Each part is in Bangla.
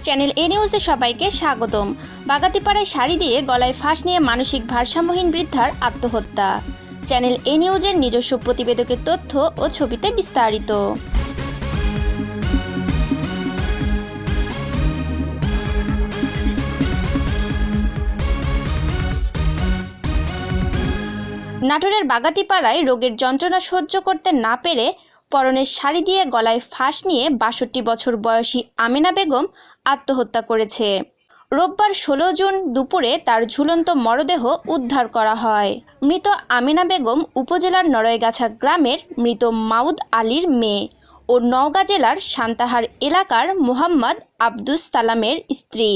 চ্যানেল এ নিউজে সবাইকে স্বাগতম। বাগাতিপাড়ায় শাড়ি দিয়ে গলায় ফাঁস নিয়ে মানসিক ভারসাম্যহীন বৃদ্ধার আত্মহত্যা। চ্যানেল এ নিউজের নিজস্ব প্রতিবেদকের তথ্য ও ছবিতে বিস্তারিত। নাটোরের বাগাতিপাড়ায় রোগের যন্ত্রণা সহ্য করতে না পেরে পরনের শাড়ি দিয়ে গলায় ফাঁস নিয়ে ৬২ বছর বয়সী আমেনা বেগম আত্মহত্যা করেছে। রোববার ১৬ জুন দুপুরে তার ঝুলন্ত মরদেহ উদ্ধার করা হয়। মৃত আমেনা বেগম উপজেলার নড়াইগাছা গ্রামের মৃত মাউদ আলীর মেয়ে ও নওগাঁ জেলার সান্তাহার এলাকার মোহাম্মদ আব্দুস সালামের স্ত্রী।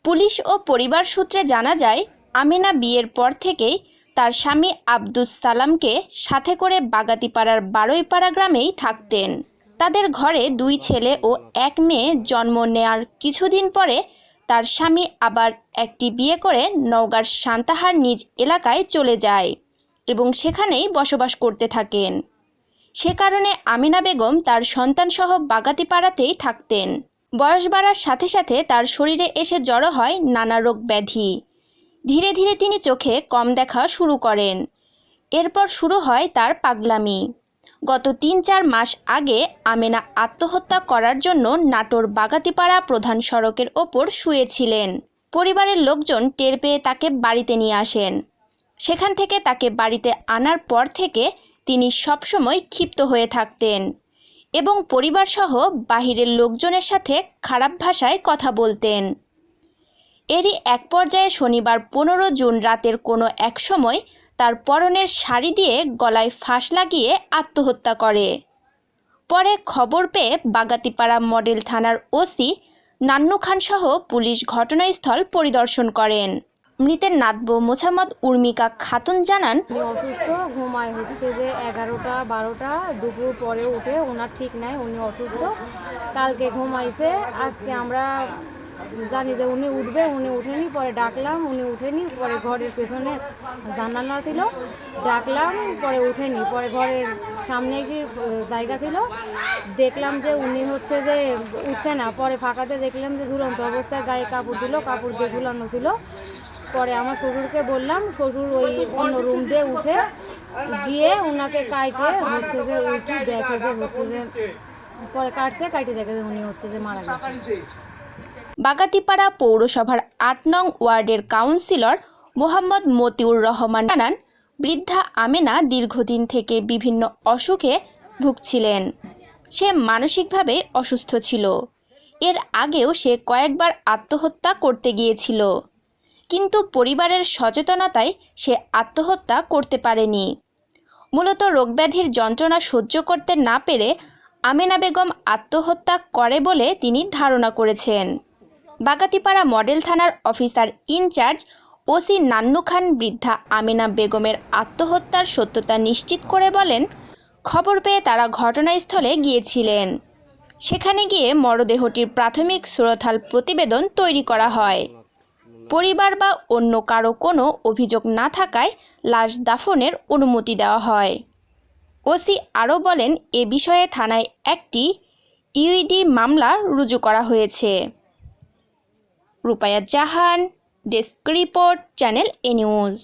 পুলিশ ও পরিবার সূত্রে জানা যায়, আমেনা বিয়ের পর থেকেই তার স্বামী আব্দুস সালামকে সাথে করে বাগাতিপাড়ার বারৈপাড়া গ্রামেই থাকতেন। তাদের ঘরে ২ ছেলে ও ১ মেয়ে জন্ম নেয়ার কিছুদিন পরে তার স্বামী আবার একটি বিয়ে করে নওগাঁর সান্তাহার নিজ এলাকায় চলে যায় এবং সেখানেই বসবাস করতে থাকেন। সে কারণে আমেনা বেগম তার সন্তানসহ বাগাতিপাড়াতেই থাকতেন। বয়স বাড়ার সাথে সাথে তার শরীরে এসে জড়ো হয় নানা রোগ ব্যাধি। ধীরে ধীরে তিনি চোখে কম দেখা শুরু করেন। এরপর শুরু হয় তার পাগলামি। গত ৩-৪ মাস আগে আমেনা আত্মহত্যা করার জন্য নাটোর বাগাতিপাড়া প্রধান সড়কের ওপর শুয়েছিলেন। পরিবারের লোকজন টের পেয়ে তাকে বাড়িতে নিয়ে আসেন। সেখান থেকে তাকে বাড়িতে আনার পর থেকে তিনি সবসময় ক্ষিপ্ত হয়ে থাকতেন এবং পরিবারসহ বাহিরের লোকজনের সাথে খারাপ ভাষায় কথা বলতেন। এরই এক পর্যায়ে শনিবার ১৫ জুন রাতের কোনো এক সময় তার পরনের শাড়ি দিয়ে গলায় ফাঁস লাগিয়ে আত্মহত্যা করে। পরে খবর পেয়ে বাগাতিপাড়া মডেল থানার ওসি নান্নু খান সহ পুলিশ ঘটনাস্থল পরিদর্শন করেন। মৃতের নাতবো মোছাম্মদ উর্মিকা খাতুন জানান, অসুস্থ, ঘুমায় হচ্ছে যে ১১টা ১২টা দুপুর পরে উঠে, ওনার ঠিক নাই, উনি অসুস্থ। কালকে ঘুমাইছে, আজকে আমরা জানি যে উনি উঠবে, উনি উঠেনি। পরে ডাকলাম, উনি উঠেনি। পরে ঘরের পেছনে জানালা ছিল, ডাকলাম, পরে উঠেনি। পরে ঘরের সামনে কি জায়গা ছিল, দেখলাম যে উনি হচ্ছে যে উঠছে না। পরে ফাঁকাতে দেখলাম যে ঝুলন্ত অবস্থায় গায়ে কাপড় দিল, কাপড় দিয়ে ঝুলানো ছিল। পরে আমার শ্বশুরকে বললাম, শ্বশুর ওই অন্য রুম দিয়ে উঠে গিয়ে ওনাকে কাটে হচ্ছে যে উঠে দেখে যে হচ্ছে যে পরে কাটে দেখে যে উনি হচ্ছে যে মারা গেছে। বাগাতিপাড়া পৌরসভার ৮ নং ওয়ার্ডের কাউন্সিলর মোহাম্মদ মতিউর রহমান জানান, বৃদ্ধা আমেনা দীর্ঘদিন থেকে বিভিন্ন অসুখে ভুগছিলেন। সে মানসিকভাবে অসুস্থ ছিল। এর আগেও সে কয়েকবার আত্মহত্যা করতে গিয়েছিল, কিন্তু পরিবারের সচেতনতায় সে আত্মহত্যা করতে পারেনি। মূলত রোগব্যাধির যন্ত্রণা সহ্য করতে না পেরে আমেনা বেগম আত্মহত্যা করে বলে তিনি ধারণা করেছেন। বাগাতিপাড়া মডেল থানার অফিসার ইনচার্জ ওসি নান্নু খান বৃদ্ধা আমেনা বেগমের আত্মহত্যার সত্যতা নিশ্চিত করে বলেন, খবর পেয়ে তারা ঘটনাস্থলে গিয়েছিলেন। সেখানে গিয়ে মরদেহটির প্রাথমিক সুরতহাল প্রতিবেদন তৈরি করা হয়। পরিবার বা অন্য কারো কোনো অভিযোগ না থাকায় লাশ দাফনের অনুমতি দেওয়া হয়। ওসি আরও বলেন, এ বিষয়ে থানায় একটি ইউডি মামলা রুজু করা হয়েছে। রূপায়া জাহান, ডেস্ক রিপোর্ট, চ্যানেল এ নিউজ।